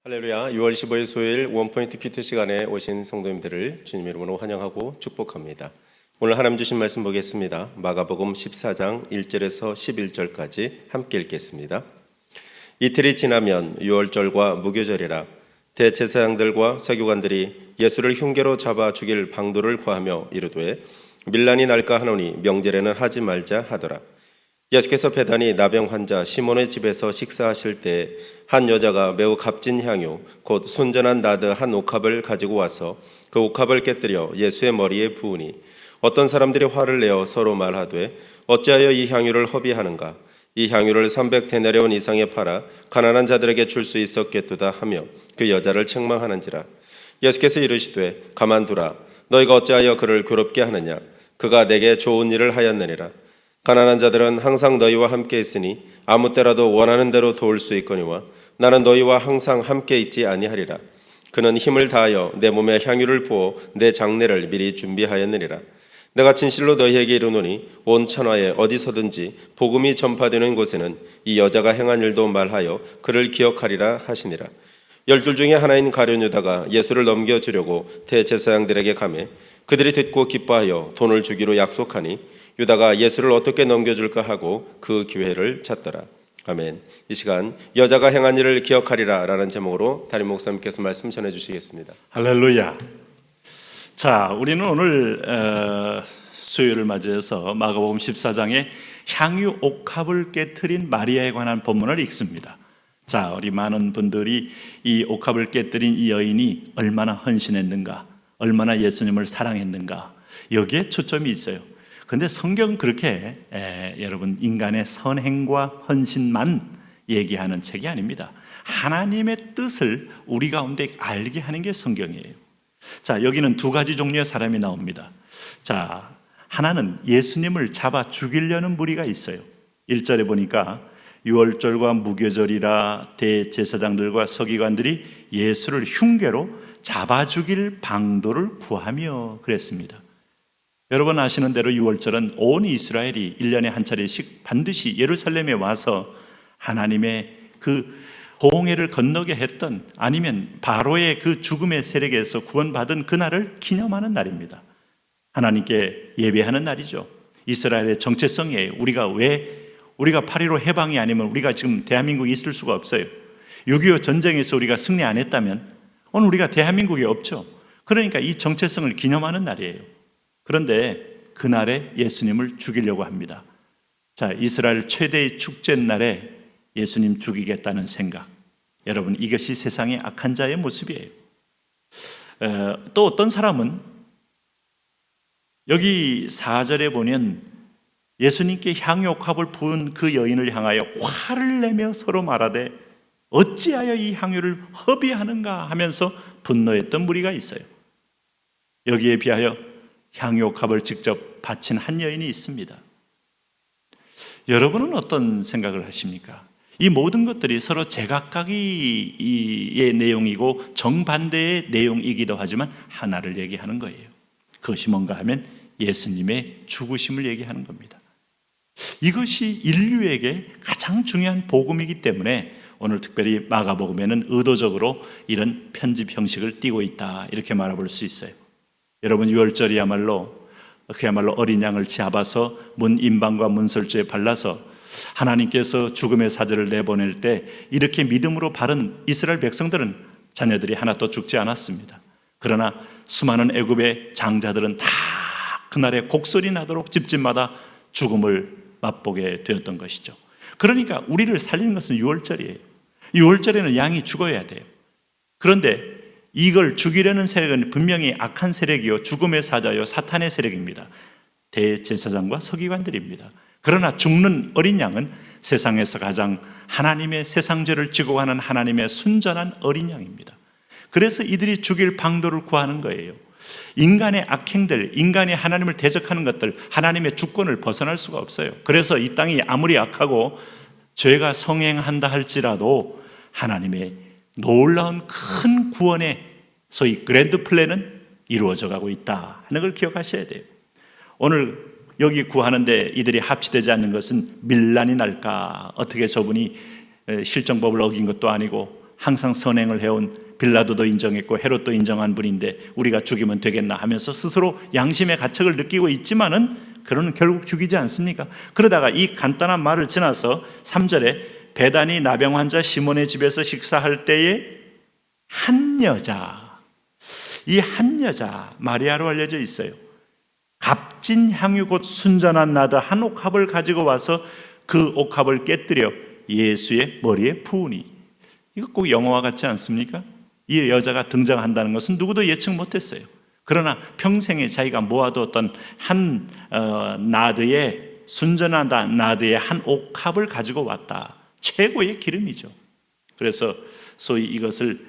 할렐루야. 6월 15일 수요일 원포인트 큐티 시간에 오신 성도님들을 주님의 이름으로 환영하고 축복합니다. 오늘 하나님 주신 말씀 보겠습니다. 마가복음 14장 1절에서 11절까지 함께 읽겠습니다. 이틀이 지나면 유월절과 무교절이라 대제사장들과 서기관들이 예수를 흉계로 잡아 죽일 방도를 구하며 이르되 밀란이 날까 하노니 명절에는 하지 말자 하더라. 예수께서 베다니 나병 환자 시몬의 집에서 식사하실 때 한 여자가 매우 값진 향유 곧 순전한 나드 한 옥합을 가지고 와서 그 옥합을 깨뜨려 예수의 머리에 부으니 어떤 사람들이 화를 내어 서로 말하되 어찌하여 이 향유를 허비하는가? 이 향유를 300데나리온 이상에 팔아 가난한 자들에게 줄 수 있었겠도다 하며 그 여자를 책망하는지라. 예수께서 이르시되 가만두라. 너희가 어찌하여 그를 괴롭게 하느냐? 그가 내게 좋은 일을 하였느니라. 가난한 자들은 항상 너희와 함께 있으니 아무 때라도 원하는 대로 도울 수 있거니와 나는 너희와 항상 함께 있지 아니하리라. 그는 힘을 다하여 내 몸에 향유를 부어 내 장례를 미리 준비하였느니라. 내가 진실로 너희에게 이르노니 온 천하에 어디서든지 복음이 전파되는 곳에는 이 여자가 행한 일도 말하여 그를 기억하리라 하시니라. 12 중에 하나인 가룟 유다가 예수를 넘겨주려고 대제사장들에게 가매 그들이 듣고 기뻐하여 돈을 주기로 약속하니 유다가 예수를 어떻게 넘겨줄까 하고 그 기회를 찾더라. 아멘. 이 시간 여자가 행한 일을 기억하리라 라는 제목으로 담임 목사님께서 말씀 전해주시겠습니다. 할렐루야. 자, 우리는 오늘 수요일을 맞이해서 마가복음 14장의 향유 옥합을 깨뜨린 마리아에 관한 본문을 읽습니다. 자, 우리 많은 분들이 이 옥합을 깨뜨린 이 여인이 얼마나 헌신했는가, 얼마나 예수님을 사랑했는가, 여기에 초점이 있어요. 근데 성경은 그렇게 여러분 인간의 선행과 헌신만 얘기하는 책이 아닙니다. 하나님의 뜻을 우리 가운데 알게 하는 게 성경이에요. 자, 여기는 두 가지 종류의 사람이 나옵니다. 자, 하나는 예수님을 잡아 죽이려는 무리가 있어요. 1절에 보니까 유월절과 무교절이라 대제사장들과 서기관들이 예수를 흉계로 잡아 죽일 방도를 구하며 그랬습니다. 여러분 아시는 대로 유월절은 온 이스라엘이 1년에 한 차례씩 반드시 예루살렘에 와서 하나님의 그 홍해를 건너게 했던, 아니면 바로의 그 죽음의 세력에서 구원받은 그날을 기념하는 날입니다. 하나님께 예배하는 날이죠. 이스라엘의 정체성이에요. 우리가 8.15 해방이 아니면 우리가 지금 대한민국에 있을 수가 없어요. 6.25 전쟁에서 우리가 승리 안 했다면 오늘 우리가 대한민국에 없죠. 그러니까 이 정체성을 기념하는 날이에요. 그런데 그날에 예수님을 죽이려고 합니다. 자, 이스라엘 최대의 축제 날에 예수님 죽이겠다는 생각, 여러분 이것이 세상의 악한 자의 모습이에요. 또 어떤 사람은 여기 4절에 보면 예수님께 향유옥합을 부은 그 여인을 향하여 화를 내며 서로 말하되 어찌하여 이 향유를 허비하는가 하면서 분노했던 무리가 있어요. 여기에 비하여 향유옥합을 직접 바친 한 여인이 있습니다. 여러분은 어떤 생각을 하십니까? 이 모든 것들이 서로 제각각의 내용이고 정반대의 내용이기도 하지만 하나를 얘기하는 거예요. 그것이 뭔가 하면 예수님의 죽으심을 얘기하는 겁니다. 이것이 인류에게 가장 중요한 복음이기 때문에 오늘 특별히 마가복음에는 의도적으로 이런 편집 형식을 띠고 있다, 이렇게 말해볼 수 있어요. 여러분 유월절이야말로 그야말로 어린 양을 잡아서 문 임방과 문설주에 발라서 하나님께서 죽음의 사자를 내보낼 때 이렇게 믿음으로 바른 이스라엘 백성들은 자녀들이 하나도 죽지 않았습니다. 그러나 수많은 애굽의 장자들은 다 그날에 곡소리 나도록 집집마다 죽음을 맛보게 되었던 것이죠. 그러니까 우리를 살리는 것은 유월절이에요. 유월절에는 양이 죽어야 돼요. 그런데 이걸 죽이려는 세력은 분명히 악한 세력이요, 죽음의 사자요, 사탄의 세력입니다. 대제사장과 서기관들입니다. 그러나 죽는 어린 양은 세상에서 가장 하나님의 세상죄를 지고 가는 하나님의 순전한 어린 양입니다. 그래서 이들이 죽일 방도를 구하는 거예요. 인간의 악행들, 인간이 하나님을 대적하는 것들, 하나님의 주권을 벗어날 수가 없어요. 그래서 이 땅이 아무리 악하고 죄가 성행한다 할지라도 하나님의 놀라운 큰 구원의 소위 그랜드 플랜은 이루어져 가고 있다 하는 걸 기억하셔야 돼요. 오늘 여기 구하는데 이들이 합치되지 않는 것은 밀란이 날까, 어떻게 저분이 실정법을 어긴 것도 아니고 항상 선행을 해온 빌라도도 인정했고 헤롯도 인정한 분인데 우리가 죽이면 되겠나 하면서 스스로 양심의 가책을 느끼고 있지만은 그는 결국 죽이지 않습니까? 그러다가 이 간단한 말을 지나서 3절에 베다니 나병 환자 시몬의 집에서 식사할 때에 한 여자, 이 한 여자 마리아로 알려져 있어요. 값진 향유 곧 순전한 나드 한 옥합을 가지고 와서 그 옥합을 깨뜨려 예수의 머리에 부으니. 이거 꼭 영화와 같지 않습니까? 이 여자가 등장한다는 것은 누구도 예측 못했어요. 그러나 평생에 자기가 모아두었던 한 나드의 순전한 나드의 한 옥합을 가지고 왔다. 최고의 기름이죠. 그래서 소위 이것을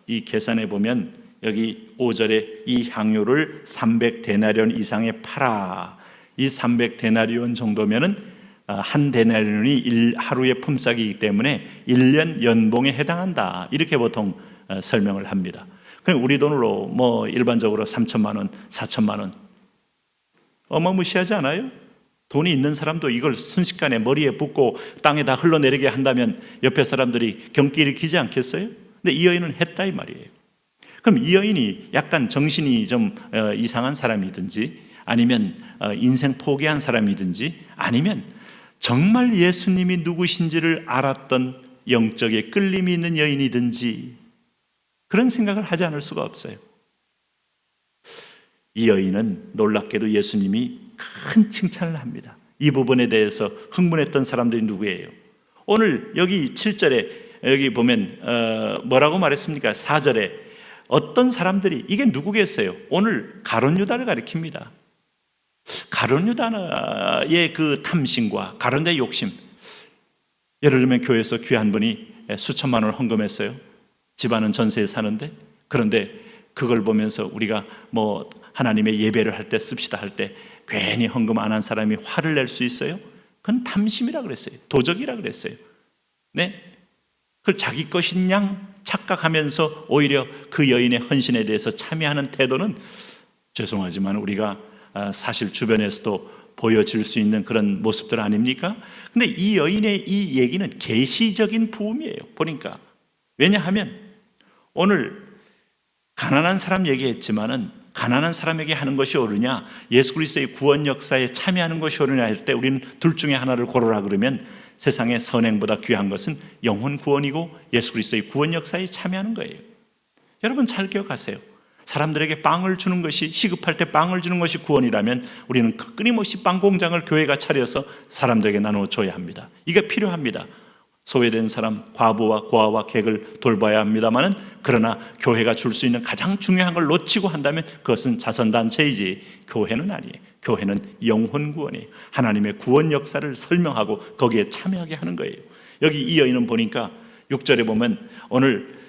이 계산해 보면 여기 5절에 이 향유를 300데나리온 이상에 팔아. 이 300데나리온 정도면은 한 데나리온이 하루의 품삯이기 때문에 1년 연봉에 해당한다. 이렇게 보통 설명을 합니다. 그럼 우리 돈으로 뭐 일반적으로 3천만 원, 4천만 원 어마무시하지 않아요? 돈이 있는 사람도 이걸 순식간에 머리에 붓고 땅에다 흘러내리게 한다면 옆에 사람들이 경기 일으키지 않겠어요? 근데 이 여인은 했다 이 말이에요. 그럼 이 여인이 약간 정신이 좀 이상한 사람이든지 아니면 인생 포기한 사람이든지 아니면 정말 예수님이 누구신지를 알았던 영적의 끌림이 있는 여인이든지 그런 생각을 하지 않을 수가 없어요. 이 여인은 놀랍게도 예수님이 큰 칭찬을 합니다. 이 부분에 대해서 흥분했던 사람들이 누구예요? 오늘 여기 7절에 여기 보면 뭐라고 말했습니까? 4절에 어떤 사람들이 이게 누구겠어요? 오늘 가룟 유다를 가리킵니다. 가룟 유다의 그 탐심과 가룟 유다의 욕심. 예를 들면 교회에서 귀한 분이 수천만 원을 헌금했어요. 집안은 전세에 사는데 그런데 그걸 보면서 우리가 뭐 하나님의 예배를 할 때 씁시다 할 때 괜히 헌금 안 한 사람이 화를 낼 수 있어요? 그건 탐심이라 그랬어요. 도적이라 그랬어요. 네, 그걸 자기 것인 양 착각하면서 오히려 그 여인의 헌신에 대해서 참여하는 태도는 죄송하지만 우리가 사실 주변에서도 보여질 수 있는 그런 모습들 아닙니까? 근데 이 여인의 이 얘기는 계시적인 부음이에요. 보니까 왜냐하면 오늘 가난한 사람 얘기했지만은 가난한 사람에게 하는 것이 옳으냐 예수 그리스도의 구원 역사에 참여하는 것이 옳으냐 할 때 우리는 둘 중에 하나를 고르라 그러면 세상의 선행보다 귀한 것은 영혼 구원이고 예수 그리스도의 구원 역사에 참여하는 거예요. 여러분 잘 기억하세요. 사람들에게 빵을 주는 것이 시급할 때 빵을 주는 것이 구원이라면 우리는 끊임없이 빵 공장을 교회가 차려서 사람들에게 나누어 줘야 합니다. 이게 필요합니다. 소외된 사람, 과부와 고아와 객을 돌봐야 합니다만은 그러나 교회가 줄 수 있는 가장 중요한 걸 놓치고 한다면 그것은 자선단체이지 교회는 아니에요. 교회는 영혼 구원이에요. 하나님의 구원 역사를 설명하고 거기에 참여하게 하는 거예요. 여기 이 여인은 보니까 6절에 보면 오늘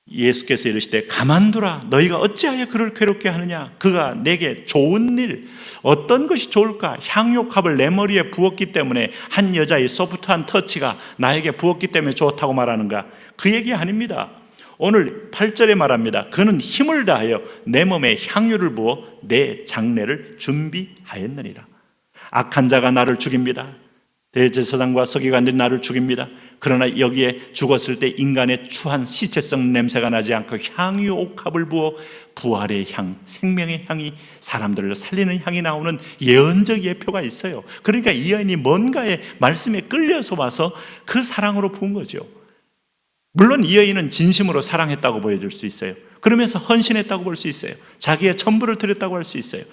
예수께서 이르시되 가만두라 너희가 어찌하여 그를 괴롭게 하느냐 그가 내게 좋은 일 어떤 것이 좋을까 향유값을 내 머리에 부었기 때문에 한 여자의 소프트한 터치가 나에게 부었기 때문에 좋다고 말하는가 그 얘기 아닙니다. 오늘 8절에 말합니다. 그는 힘을 다하여 내 몸에 향유를 부어 내 장례를 준비하였느니라. 악한 자가 나를 죽입니다. 대제사장과 서기관들이 나를 죽입니다. 그러나 여기에 죽었을 때 인간의 추한 시체성 냄새가 나지 않고 향유 옥합을 부어 부활의 향, 생명의 향이 사람들을 살리는 향이 나오는 예언적 예표가 있어요. 그러니까 이 여인이 뭔가의 말씀에 끌려서 와서 그 사랑으로 부은 거죠. 물론 이 여인은 진심으로 사랑했다고 보여줄 수 있어요. 그러면서 헌신했다고 볼 수 있어요. 자기의 전부를 드렸다고 할 수 있어요.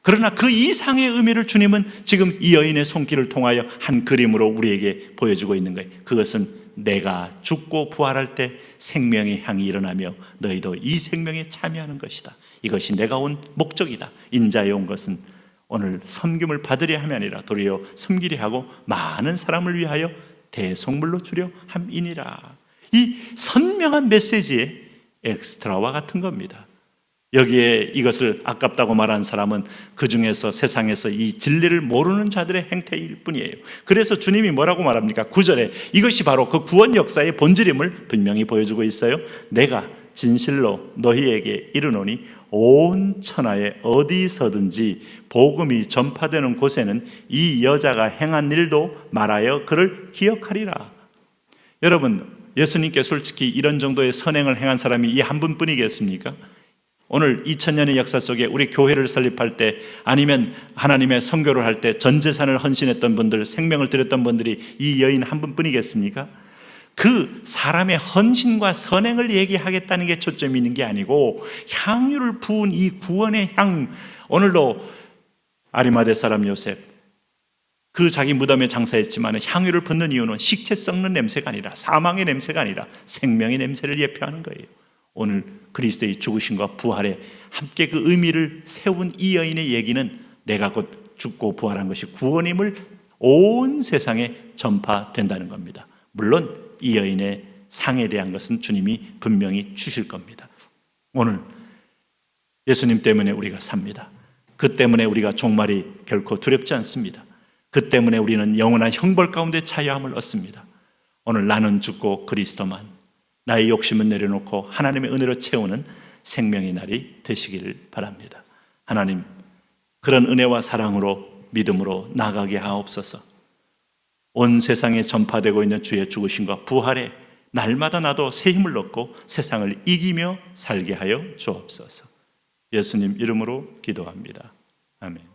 그러나 그 이상의 의미를 주님은 지금 이 여인의 손길을 통하여 한 그림으로 우리에게 보여주고 있는 거예요. 그것은 내가 죽고 부활할 때 생명의 향이 일어나며 너희도 이 생명에 참여하는 것이다. 이것이 내가 온 목적이다. 인자에 온 것은 오늘 섬김을 받으려 함이 아니라 도리어 섬기려 하고 많은 사람을 위하여 대속물로 주려 함이니라. 이 선명한 메시지의 엑스트라와 같은 겁니다. 여기에 이것을 아깝다고 말한 사람은 그 중에서 세상에서 이 진리를 모르는 자들의 행태일 뿐이에요. 그래서 주님이 뭐라고 말합니까? 9절에 이것이 바로 그 구원 역사의 본질임을 분명히 보여주고 있어요. 내가 진실로 너희에게 이르노니 온 천하에 어디서든지 복음이 전파되는 곳에는 이 여자가 행한 일도 말하여 그를 기억하리라. 여러분 예수님께 솔직히 이런 정도의 선행을 행한 사람이 이 한 분뿐이겠습니까? 오늘 2000년의 역사 속에 우리 교회를 설립할 때 아니면 하나님의 선교를 할 때 전 재산을 헌신했던 분들, 생명을 드렸던 분들이 이 여인 한 분뿐이겠습니까? 그 사람의 헌신과 선행을 얘기하겠다는 게 초점이 있는 게 아니고 향유를 부은 이 구원의 향, 오늘도 아리마대 사람 요셉 그 자기 무덤에 장사했지만 향유를 붓는 이유는 식채 썩는 냄새가 아니라 사망의 냄새가 아니라 생명의 냄새를 예표하는 거예요. 오늘 그리스도의 죽으심과 부활에 함께 그 의미를 세운 이 여인의 얘기는 내가 곧 죽고 부활한 것이 구원임을 온 세상에 전파된다는 겁니다. 물론 이 여인의 상에 대한 것은 주님이 분명히 주실 겁니다. 오늘 예수님 때문에 우리가 삽니다. 그 때문에 우리가 종말이 결코 두렵지 않습니다. 그 때문에 우리는 영원한 형벌 가운데 자유함을 얻습니다. 오늘 나는 죽고 그리스도만, 나의 욕심은 내려놓고 하나님의 은혜로 채우는 생명의 날이 되시기를 바랍니다. 하나님, 그런 은혜와 사랑으로 믿음으로 나가게 하옵소서. 온 세상에 전파되고 있는 주의 죽으심과 부활에 날마다 나도 새 힘을 얻고 세상을 이기며 살게 하여 주옵소서. 예수님 이름으로 기도합니다. 아멘.